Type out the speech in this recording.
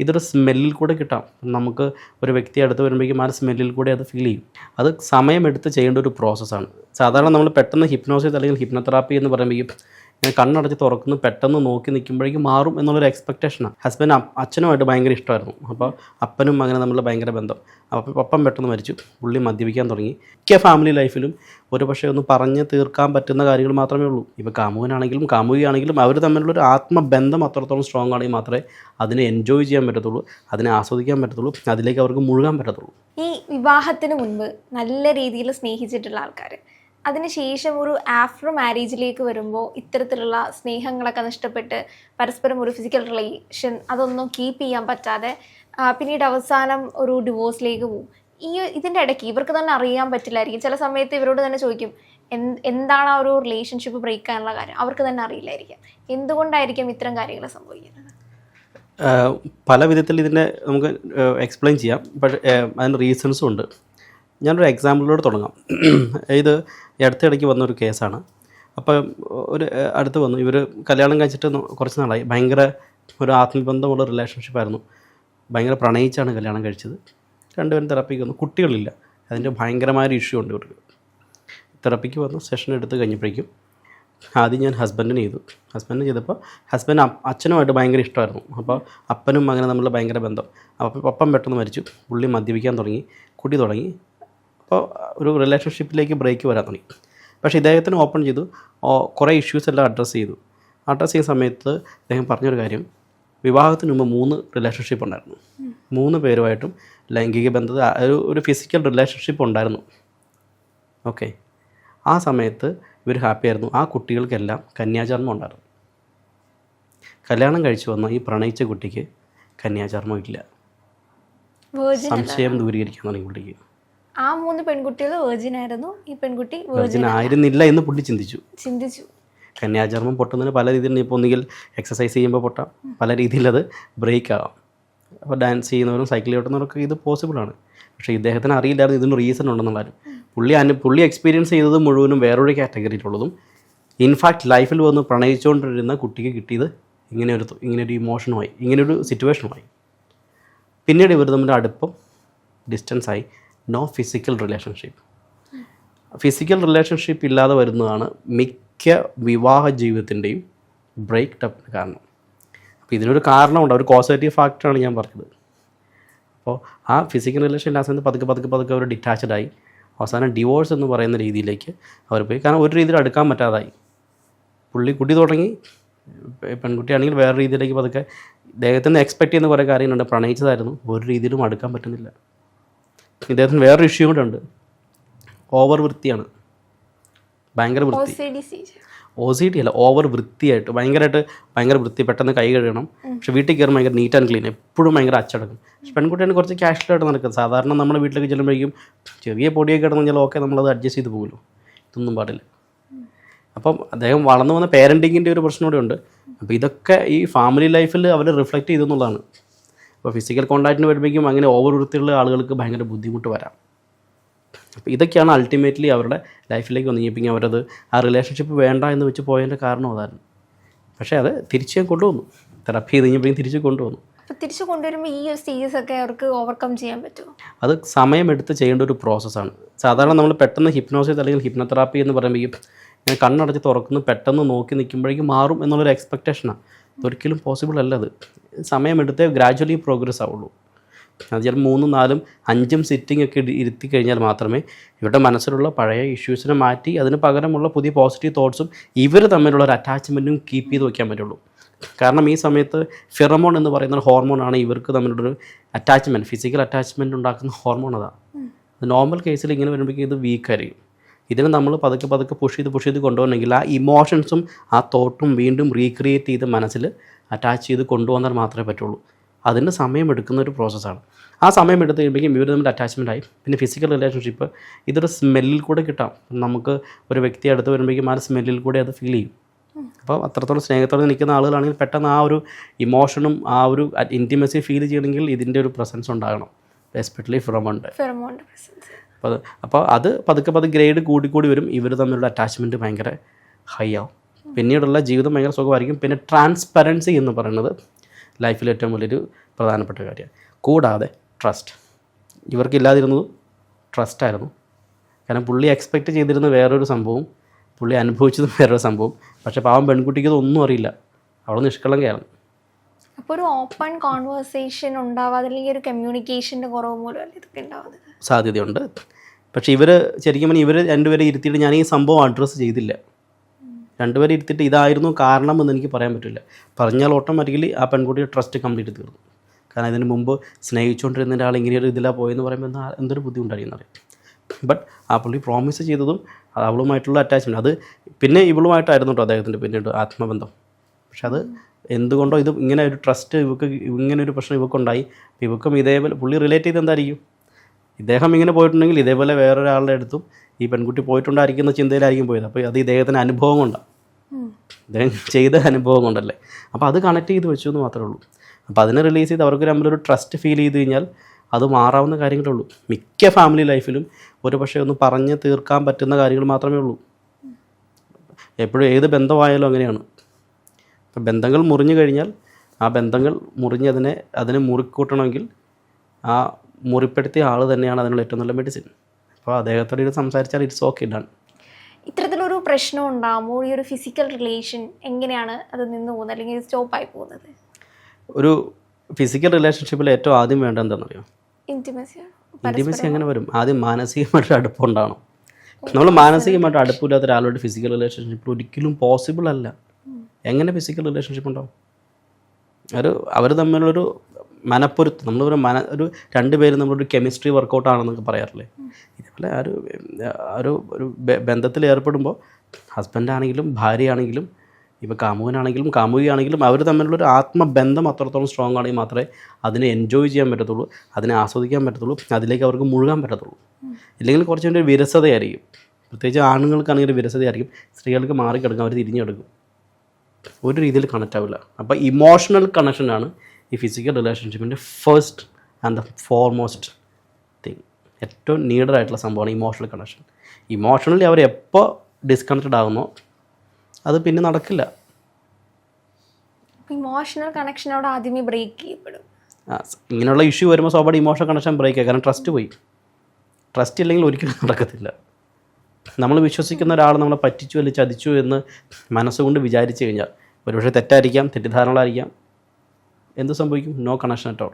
ഇതൊരു സ്മെല്ലിൽ കൂടെ കിട്ടാം. നമുക്ക് ഒരു വ്യക്തി അടുത്ത് വരുമ്പോഴേക്കും ആ സ്മെല്ലിൽ കൂടെ അത് ഫീൽ ചെയ്യും. അത് സമയമെടുത്ത് ചെയ്യേണ്ട ഒരു പ്രോസസ്സാണ്. സാധാരണ നമ്മൾ പെട്ടെന്ന് ഹിപ്നോസിസ് അല്ലെങ്കിൽ ഹിപ്നോതെറാപ്പി എന്ന് പറയുമ്പോഴേക്കും ഞാൻ കണ്ണടച്ച് തുറക്കുന്നു, പെട്ടെന്ന് നോക്കി നിൽക്കുമ്പോഴേക്കും മാറും എന്നുള്ളൊരു എക്സ്പെക്റ്റേഷനാണ്. ഹസ്ബൻഡ് അച്ഛനുമായിട്ട് ഭയങ്കര ഇഷ്ടമായിരുന്നു. അപ്പോൾ അപ്പനും മകനും തമ്മിൽ ഭയങ്കര ബന്ധം. അപ്പോൾ അപ്പം പെട്ടെന്ന് മരിച്ചു, പുള്ളി മദ്യപിക്കാൻ തുടങ്ങി. മിക്ക ഫാമിലി ലൈഫിലും ഒരു പക്ഷേ ഒന്ന് പറഞ്ഞ് തീർക്കാൻ പറ്റുന്ന കാര്യങ്ങൾ മാത്രമേ ഉള്ളൂ. ഇപ്പോൾ കാമുകനാണെങ്കിലും കാമുകിയാണെങ്കിലും അവർ തമ്മിലുള്ളൊരു ആത്മബന്ധം അത്രത്തോളം സ്ട്രോങ് ആണെങ്കിൽ മാത്രമേ അതിനെ എൻജോയ് ചെയ്യാൻ പറ്റത്തുള്ളൂ, അതിനെ ആസ്വദിക്കാൻ പറ്റത്തുള്ളൂ, അതിലേക്ക് അവർക്ക് മുഴുകാൻ പറ്റത്തുള്ളൂ. ഈ വിവാഹത്തിന് മുൻപ് നല്ല രീതിയിൽ സ്നേഹിച്ചിട്ടുള്ള ആൾക്കാർ അതിനുശേഷം ഒരു ആഫ്റ്റർ മാരേജിലേക്ക് വരുമ്പോൾ ഇത്തരത്തിലുള്ള സ്നേഹങ്ങളൊക്കെ നഷ്ടപ്പെട്ട് പരസ്പരം ഒരു ഫിസിക്കൽ റിലേഷൻ അതൊന്നും കീപ്പ് ചെയ്യാൻ പറ്റാതെ പിന്നീട് അവസാനം ഒരു ഡിവോഴ്സിലേക്ക് പോകും. ഇതിൻ്റെ ഇടയ്ക്ക് ഇവർക്ക് തന്നെ അറിയാൻ പറ്റില്ലായിരിക്കും. ചില സമയത്ത് ഇവരോട് തന്നെ ചോദിക്കും എന്താണ് ആ ഒരു റിലേഷൻഷിപ്പ് ബ്രേക്ക് ആകാനുള്ള കാര്യം, അവർക്ക് തന്നെ അറിയില്ലായിരിക്കും. എന്തുകൊണ്ടായിരിക്കും ഇത്തരം കാര്യങ്ങൾ സംഭവിക്കുന്നത്? പല വിധത്തിൽ ഇതിനെ നമുക്ക് എക്സ്പ്ലെയിൻ ചെയ്യാം. പക്ഷേ അതിന് റീസൺസും ഉണ്ട്. ഞാനൊരു എക്സാമ്പിളിലൂടെ തുടങ്ങാം. ഇത് അടുത്തിടയ്ക്ക് വന്നൊരു കേസാണ്. അപ്പം ഒരു അടുത്ത് വന്നു, ഇവർ കല്യാണം കഴിച്ചിട്ട് കുറച്ച് നാളായി. ഭയങ്കര ഒരു ആത്മബന്ധമുള്ള റിലേഷൻഷിപ്പായിരുന്നു. ഭയങ്കര പ്രണയിച്ചാണ് കല്യാണം കഴിച്ചത്. രണ്ടുപേരും തെറാപ്പിക്ക് വന്നു, കുട്ടികളില്ല. അതിൻ്റെ ഭയങ്കരമായൊരു ഇഷ്യൂ ഉണ്ട് ഇവർക്ക്. തെറാപ്പിക്ക് വന്നു, സെഷൻ എടുത്ത് കഴിഞ്ഞപ്പോഴേക്കും ആദ്യം ഞാൻ ഹസ്ബൻഡിന് ചെയ്തു. ഹസ്ബൻഡിന് ചെയ്തപ്പോൾ ഹസ്ബൻഡ് അച്ഛനുമായിട്ട് ഭയങ്കര ഇഷ്ടമായിരുന്നു. അപ്പോൾ അപ്പനും മകനും തമ്മിൽ ഭയങ്കര ബന്ധം. അപ്പോൾ അപ്പം പെട്ടെന്ന് മരിച്ചു, പുള്ളി മദ്യപിക്കാൻ തുടങ്ങി, കുടി തുടങ്ങി. അപ്പോൾ ഒരു റിലേഷൻഷിപ്പിലേക്ക് ബ്രേക്ക് വരാൻ തുടങ്ങി. പക്ഷേ ഇദ്ദേഹത്തിന് ഓപ്പൺ ചെയ്തു, കുറേ ഇഷ്യൂസ് എല്ലാം അഡ്രസ്സ് ചെയ്തു. അഡ്രസ്സ് ചെയ്യുന്ന സമയത്ത് അദ്ദേഹം പറഞ്ഞൊരു കാര്യം, വിവാഹത്തിന് മുമ്പ് 3 റിലേഷൻഷിപ്പ് ഉണ്ടായിരുന്നു. 3 പേരുമായിട്ടും ലൈംഗിക ബന്ധത്തിൽ ഒരു ഫിസിക്കൽ റിലേഷൻഷിപ്പ് ഉണ്ടായിരുന്നു. ഓക്കെ, ആ സമയത്ത് ഇവർ ഹാപ്പി ആയിരുന്നു. ആ കുട്ടികൾക്കെല്ലാം കന്യാചർമ്മം ഉണ്ടായിരുന്നു. കല്യാണം കഴിച്ചു വന്ന ഈ പ്രണയിച്ച കുട്ടിക്ക് കന്യാചർമ്മം ഇല്ല. സംശയം ദൂരീകരിക്കാൻ തുടങ്ങി പുള്ളിക്ക്. ആ 3 പെൺകുട്ടികൾ വേർജിൻ ആയിരുന്നു, ഈ പെൺകുട്ടി വേർജിൻ ആയിരുന്നില്ല എന്ന് പുള്ളി ചിന്തിച്ചു. കന്യാചർമ്മം പൊട്ടുന്നതിന് പല രീതിയിൽ, ഇപ്പോൾ ഒന്നുകിൽ എക്സസൈസ് ചെയ്യുമ്പോൾ പൊട്ടാം, പല രീതിയിൽ അത് ബ്രേക്ക് ആവാം. അപ്പോൾ ഡാൻസ് ചെയ്യുന്നവരും സൈക്കിൾ ഓട്ടുന്നവരൊക്കെ ഇത് പോസിബിളാണ്. പക്ഷേ ഇദ്ദേഹത്തിന് അറിയില്ലായിരുന്നു ഇതിന് റീസൺ ഉണ്ടെന്നുള്ളതും. പുള്ളി എക്സ്പീരിയൻസ് ചെയ്തത് മുഴുവനും വേറൊരു കാറ്റഗറിയിലുള്ളതും. ഇൻഫാക്റ്റ് ലൈഫിൽ വന്ന് പ്രണയിച്ചുകൊണ്ടിരുന്ന കുട്ടിക്ക് കിട്ടിയത് ഇങ്ങനെയൊരു ഇമോഷനുമായി, ഇങ്ങനെയൊരു സിറ്റുവേഷനുമായി. പിന്നീട് ഇവർ തമ്മിൽ അടുപ്പം ഡിസ്റ്റൻസായി. No physical relationship. Physical relationship ഇല്ലാതെ വരുന്നതാണ് മിക്ക വിവാഹ ജീവിതത്തിൻ്റെയും ബ്രേക്ക് അപ്പിന് കാരണം. അപ്പോൾ ഇതിനൊരു കാരണമുണ്ട്, ഒരു കോസേറ്റീവ് ഫാക്ടറാണ് ഞാൻ പറഞ്ഞത്. അപ്പോൾ ആ ഫിസിക്കൽ റിലേഷൻ ഇല്ലാത്ത സമയത്ത് പതുക്കെ അവർ ഡിറ്റാച്ച്ഡായി. അവസാനം ഡിവോഴ്സ് എന്ന് പറയുന്ന രീതിയിലേക്ക് അവർ പോയി. കാരണം ഒരു രീതിയിൽ അടുക്കാൻ പറ്റാതായി. പുള്ളി കുടി തുടങ്ങി, പെൺകുട്ടിയാണെങ്കിൽ വേറെ രീതിയിലേക്ക് പതുക്കെ. ഇദ്ദേഹത്തിന് എക്സ്പെക്റ്റ് ചെയ്യുന്ന കുറേ കാര്യങ്ങളുണ്ട്. പ്രണയിച്ചതായിരുന്നു, ഒരു രീതിയിലും അടുക്കാൻ പറ്റുന്നില്ല. ഇദ്ദേഹത്തിന് വേറൊരു ഇഷ്യൂ കൂടെ ഉണ്ട്, ഓവർ വൃത്തിയാണ്. ഭയങ്കര വൃത്തി. OCD അല്ല, ഓവർ വൃത്തിയായിട്ട് ഭയങ്കര വൃത്തി. പെട്ടെന്ന് കൈ കഴുകണം. പക്ഷെ വീട്ടിൽ കയറും ഭയങ്കര നീറ്റ് ആൻഡ് ക്ലീൻ, എപ്പോഴും ഭയങ്കര അച്ചടക്കം. പക്ഷെ പെൺകുട്ടിയാണ് കുറച്ച് കാഷ്വലായിട്ട് നടക്കുന്നത്. സാധാരണ നമ്മുടെ വീട്ടിലേക്ക് ചെല്ലുമ്പോഴേക്കും ചെറിയ പൊടിയൊക്കെ കിടന്നു കഴിഞ്ഞാൽ ഓക്കെ, നമ്മളത് അഡ്ജസ്റ്റ് ചെയ്ത് പോകുമല്ലോ. ഇതൊന്നും പാടില്ല. അപ്പം അദ്ദേഹം വളർന്നു വന്ന പേരൻറ്റിങ്ങിൻ്റെ ഒരു പ്രശ്നം കൂടെ ഉണ്ട്. അപ്പോൾ ഇതൊക്കെ ഈ ഫാമിലി ലൈഫിൽ അവർ റിഫ്ലക്റ്റ് ചെയ്തെന്നുള്ളതാണ്. അപ്പോൾ ഫിസിക്കൽ കോൺടാക്റ്റിന് വരുമ്പോഴേക്കും അങ്ങനെ ഓവർ വൃത്തിയുള്ള ആളുകൾക്ക് ഭയങ്കര ബുദ്ധിമുട്ട് വരാം. അപ്പോൾ ഇതൊക്കെയാണ് അൾട്ടിമേറ്റ്ലി അവരുടെ ലൈഫിലേക്ക് വന്നു കഴിഞ്ഞപ്പോൾ അവരത് ആ റിലേഷൻഷിപ്പ് വേണ്ട എന്ന് വെച്ച് പോയതിൻ്റെ കാരണം അതായിരുന്നു. പക്ഷേ അത് തിരിച്ച് ഞാൻ കൊണ്ടുവന്നു, തെറാപ്പി ചെയ്ത് കഴിഞ്ഞപ്പോഴേക്കും തിരിച്ച് കൊണ്ടുവന്നു. തിരിച്ചു കൊണ്ടുവരുമ്പോൾ ഈ ഒരു സ്റ്റേജസ് ഒക്കെ അവർക്ക് ഓവർകം ചെയ്യാൻ പറ്റുമോ? അത് സമയമെടുത്ത് ചെയ്യേണ്ട ഒരു പ്രോസസ്സാണ്. സാധാരണ നമ്മൾ പെട്ടെന്ന് ഹിപ്നോസിസ് അല്ലെങ്കിൽ ഹിപ്നോതെറാപ്പി എന്ന് പറയുമ്പോഴേക്കും ഞാൻ കണ്ണടച്ച് തുറക്കുന്നു, പെട്ടെന്ന് നോക്കി നിൽക്കുമ്പോഴേക്കും മാറും എന്നുള്ളൊരു എക്സ്പെക്റ്റേഷനാണ്. അതൊരിക്കലും പോസിബിൾ അല്ല. അത് സമയമെടുത്തേ ഗ്രാജുവലി പ്രോഗ്രസ് ആവുള്ളൂ. അത് ചിലപ്പോൾ 3, 4, 5 സിറ്റിംഗ് ഒക്കെ ഇരുത്തി കഴിഞ്ഞാൽ മാത്രമേ ഇവരുടെ മനസ്സിലുള്ള പഴയ ഇഷ്യൂസിനെ മാറ്റി അതിന് പകരമുള്ള പുതിയ പോസിറ്റീവ് തോട്ട്സും ഇവർ തമ്മിലുള്ള ഒരു അറ്റാച്ച്മെൻറ്റും കീപ്പ് ചെയ്ത് വയ്ക്കാൻ പറ്റുള്ളൂ. കാരണം ഈ സമയത്ത് ഫിറമോൺ എന്ന് പറയുന്ന ഹോർമോണാണ് ഇവർക്ക് തമ്മിലുള്ളൊരു അറ്റാച്ച്മെൻറ്റ്, ഫിസിക്കൽ അറ്റാച്ച്മെൻറ്റ് ഉണ്ടാക്കുന്ന ഹോർമോൺ അതാണ്. നോർമൽ കേസിൽ ഇങ്ങനെ വരുമ്പോഴേക്കും ഇത് വീക്കായിരിക്കും. ഇതിന് നമ്മൾ പതുക്കെ പുഷ് ചെയ്ത് കൊണ്ടുപോകണമെങ്കിൽ ആ ഇമോഷൻസും ആ തോട്ടും വീണ്ടും റീക്രിയേറ്റ് ചെയ്ത് മനസ്സിൽ അറ്റാച്ച് ചെയ്ത് കൊണ്ടുവന്നാൽ മാത്രമേ പറ്റുള്ളൂ. അതിന് സമയമെടുക്കുന്ന ഒരു പ്രോസസ്സാണ്. ആ സമയം എടുത്ത് കഴിയുമ്പോഴേക്കും ഇവർ തമ്മിൽ അറ്റാച്ച്മെൻ്റ് ആയി. പിന്നെ ഫിസിക്കൽ റിലേഷൻഷിപ്പ് ഇതൊരു സ്മെല്ലിൽ കൂടെ കിട്ടാം. നമുക്ക് ഒരു വ്യക്തി അടുത്ത് വരുമ്പോഴേക്കും ആ സ്മെല്ലിൽ കൂടെ അത് ഫീൽ ചെയ്യും. അപ്പോൾ അത്രത്തോളം സ്നേഹത്തോടെ നിൽക്കുന്ന ആളുകളാണെങ്കിൽ പെട്ടെന്ന് ആ ഒരു ഇമോഷനും ആ ഒരു ഇൻറ്റിമസി ഫീൽ ചെയ്യണമെങ്കിൽ ഇതിൻ്റെ ഒരു പ്രസൻസ് ഉണ്ടാകണം, എസ്പെഷ്യലി ഫിറമോണിൻ്റെ. അപ്പോൾ അത് പതുക്കെ ഗ്രേഡ് കൂടി വരും. ഇവർ തമ്മിലുള്ള അറ്റാച്ച്മെൻറ്റ് ഭയങ്കര ഹൈ ആവും. പിന്നീടുള്ള ജീവിതം ഭയങ്കര സുഖമായിരിക്കും. പിന്നെ ട്രാൻസ്പെറൻസി എന്ന് പറയുന്നത് ലൈഫിൽ ഏറ്റവും വലിയൊരു പ്രധാനപ്പെട്ട കാര്യമാണ്. കൂടാതെ ട്രസ്റ്റ്. ഇവർക്കില്ലാതിരുന്നത് ട്രസ്റ്റായിരുന്നു. കാരണം പുള്ളി എക്സ്പെക്റ്റ് ചെയ്തിരുന്ന വേറൊരു സംഭവം, പുള്ളി അനുഭവിച്ചതും വേറൊരു സംഭവം. പക്ഷേ പാവം പെൺകുട്ടിക്ക് ഇതൊന്നും അറിയില്ല, അവൾ നിഷ്കളങ്കയാണ്. അപ്പോൾ ഒരു ഓപ്പൺ കോൺവേഴ്സേഷൻ ഉണ്ടാവാതെ അല്ലെങ്കിൽ ഒരു കമ്മ്യൂണിക്കേഷൻ്റെ കുറവ് മൂലമല്ല ഇതൊക്കെ ഉണ്ടാവുന്നത്? സാധ്യതയുണ്ട്. പക്ഷേ ഇവർ ശരിക്കും പറഞ്ഞാൽ ഇവർ രണ്ടുപേരെ ഇരുത്തിയിട്ട് ഞാൻ ഈ സംഭവം അഡ്രസ്സ് ചെയ്തില്ല. രണ്ടുപേരെ ഇരുത്തിയിട്ട് ഇതായിരുന്നു കാരണം എന്ന് എനിക്ക് പറയാൻ പറ്റില്ല. പറഞ്ഞാൽ ഓട്ടോമാറ്റിക്കലി ആ പെൺകുട്ടിയുടെ ട്രസ്റ്റ് കംപ്ലീറ്റ് തീർന്നു. കാരണം ഇതിന് മുമ്പ് സ്നേഹിച്ചുകൊണ്ടിരുന്ന ഒരാൾ ഇങ്ങനെയൊരു ഇതിലാണ് പോയെന്ന് പറയുമ്പോൾ എന്തൊരു ബുദ്ധിമുട്ടായിരിക്കും. ബട്ട് ആ പുള്ളി പ്രോമിസ് ചെയ്തതും അവളുമായിട്ടുള്ള അറ്റാച്ച്മെൻറ്റ്, അത് പിന്നെ ഇവളുമായിട്ടായിരുന്നു കേട്ടോ അദ്ദേഹത്തിൻ്റെ പിന്നീട് ആത്മബന്ധം. പക്ഷെ അത് എന്തുകൊണ്ടോ ഇത് ഇങ്ങനെ ഒരു ട്രസ്റ്റ് ഇങ്ങനെ ഒരു പ്രശ്നം ഇവക്കുണ്ടായി. ഇവക്കും ഇതേപോലെ പുള്ളി റിലേറ്റ് ചെയ്ത് എന്തായിരിക്കും, ഇദ്ദേഹം ഇങ്ങനെ പോയിട്ടുണ്ടെങ്കിൽ ഇതേപോലെ വേറൊരാളുടെ അടുത്തും ഈ പെൺകുട്ടി പോയിട്ടുണ്ടായിരിക്കുന്ന ചിന്തയിലായിരിക്കും പോയത്. അപ്പോൾ അത് ഇദ്ദേഹത്തിൻ്റെ അനുഭവം കൊണ്ടാണ്, ഇദ്ദേഹം ചെയ്ത അനുഭവം കൊണ്ടല്ലേ. അപ്പോൾ അത് കണക്ട് ചെയ്ത് വെച്ചു എന്ന് മാത്രമേ ഉള്ളൂ. അപ്പോൾ അതിനെ റിലീസ് ചെയ്ത് അവർക്ക് തമ്മിലൊരു ട്രസ്റ്റ് ഫീൽ ചെയ്ത് കഴിഞ്ഞാൽ അത് മാറാവുന്ന കാര്യങ്ങളേ ഉള്ളൂ. മിക്ക ഫാമിലി ലൈഫിലും ഒരു പക്ഷേ ഒന്ന് പറഞ്ഞ് തീർക്കാൻ പറ്റുന്ന കാര്യങ്ങൾ മാത്രമേ ഉള്ളൂ. എപ്പോഴും ഏത് ബന്ധമായാലും അങ്ങനെയാണ്. അപ്പം ബന്ധങ്ങൾ മുറിഞ്ഞു കഴിഞ്ഞാൽ ആ ബന്ധങ്ങൾ മുറിഞ്ഞ് അതിനെ മുറിക്കൂട്ടണമെങ്കിൽ ആ മുറിപ്പെടുത്തിയ ആൾ തന്നെയാണ് അതിനുള്ള ഏറ്റവും നല്ല മെഡിസിൻ. അപ്പോൾ അദ്ദേഹത്തോട് ഇത് സംസാരിച്ചാൽ ഇറ്റ്സ് ഓക്കെ ഡൺ. ഇത്തരത്തിലൊരു പ്രശ്നം ഉണ്ടാകുമ്പോൾ ഈ ഒരു ഫിസിക്കൽ റിലേഷൻ എങ്ങനെയാണ് അത് നിന്ന് പോകുന്നത് അല്ലെങ്കിൽ സ്റ്റോപ്പായി പോകുന്നത്? ഒരു ഫിസിക്കൽ റിലേഷൻഷിപ്പിൽ ഏറ്റവും ആദ്യം വേണ്ടത് എന്താണെന്നറിയോ? ഇൻറ്റിമസി എങ്ങനെ വരും? ആദ്യം മാനസികമായിട്ട് അടുപ്പുണ്ടാവണം. നമ്മൾ മാനസികമായിട്ട് അടുപ്പില്ലാത്ത ഒരാളോട് ഫിസിക്കൽ റിലേഷൻഷിപ്പ് ഒരിക്കലും പോസിബിൾ അല്ല. എങ്ങനെ ഫിസിക്കൽ റിലേഷൻഷിപ്പ് ഉണ്ടാവും? അവർ തമ്മിലൊരു മനപ്പൊരുത്തം, ഒരു രണ്ടുപേരും നമ്മളൊരു കെമിസ്ട്രി വർക്കൗട്ട് ആണെന്നൊക്കെ പറയാറില്ലേ. ഇതേപോലെ ഒരു ബന്ധത്തിൽ ഏർപ്പെടുമ്പോൾ ഹസ്ബൻഡാണെങ്കിലും ഭാര്യയാണെങ്കിലും ഇപ്പോൾ കാമുകനാണെങ്കിലും കാമുകിയാണെങ്കിലും അവർ തമ്മിലുള്ളൊരു ആത്മബന്ധം അത്രത്തോളം സ്ട്രോങ് ആണെങ്കിൽ മാത്രമേ അതിനെ എൻജോയ് ചെയ്യാൻ പറ്റത്തുള്ളൂ, അതിനെ ആസ്വദിക്കാൻ പറ്റത്തുള്ളൂ, അതിലേക്ക് അവർക്ക് മുഴുകാൻ പറ്റത്തുള്ളൂ. ഇല്ലെങ്കിൽ കുറച്ചുകൂടി ഒരു വിരസതയായിരിക്കും. പ്രത്യേകിച്ച് ആണുങ്ങൾക്കാണെങ്കിൽ ഒരു വിരസതയായിരിക്കും. സ്ത്രീകൾക്ക് മാറിക്കിടക്കും, അവർ തിരിഞ്ഞെടുക്കും, ഒരു രീതിയിൽ കണക്റ്റ് ആവില്ല. അപ്പോൾ ഇമോഷണൽ കണക്ഷനാണ് ഈ ഫിസിക്കൽ റിലേഷൻഷിപ്പിൻ്റെ first and the foremost thing. ഏറ്റവും നീഡറായിട്ടുള്ള സംഭവമാണ് ഇമോഷണൽ കണക്ഷൻ. ഇമോഷണലി അവർ എപ്പോൾ ഡിസ്കണക്റ്റഡ് ആകുന്നോ അത് പിന്നെ നടക്കില്ല. ഇമോഷണൽ കണക്ഷൻ അവിടെ ആദ്യമേ ബ്രേക്ക് ചെയ്യപ്പെടും. ഇങ്ങനെയുള്ള ഇഷ്യൂ വരുമ്പോൾ സ്വാഭാവിക ഇമോഷണൽ കണക്ഷൻ ബ്രേക്ക് ആയി. കാരണം ട്രസ്റ്റ് പോയി. ട്രസ്റ്റ് ഇല്ലെങ്കിൽ ഒരിക്കലും നടക്കത്തില്ല. നമ്മൾ വിശ്വസിക്കുന്ന ഒരാൾ നമ്മളെ പറ്റിച്ചു അല്ലെങ്കിൽ ചതിച്ചു എന്ന് മനസ്സുകൊണ്ട് വിചാരിച്ചു കഴിഞ്ഞാൽ ഒരുപക്ഷെ തെറ്റായിരിക്കാം, തെറ്റിദ്ധാരണകളായിരിക്കാം, എന്ത് സംഭവിക്കും? No connection at all.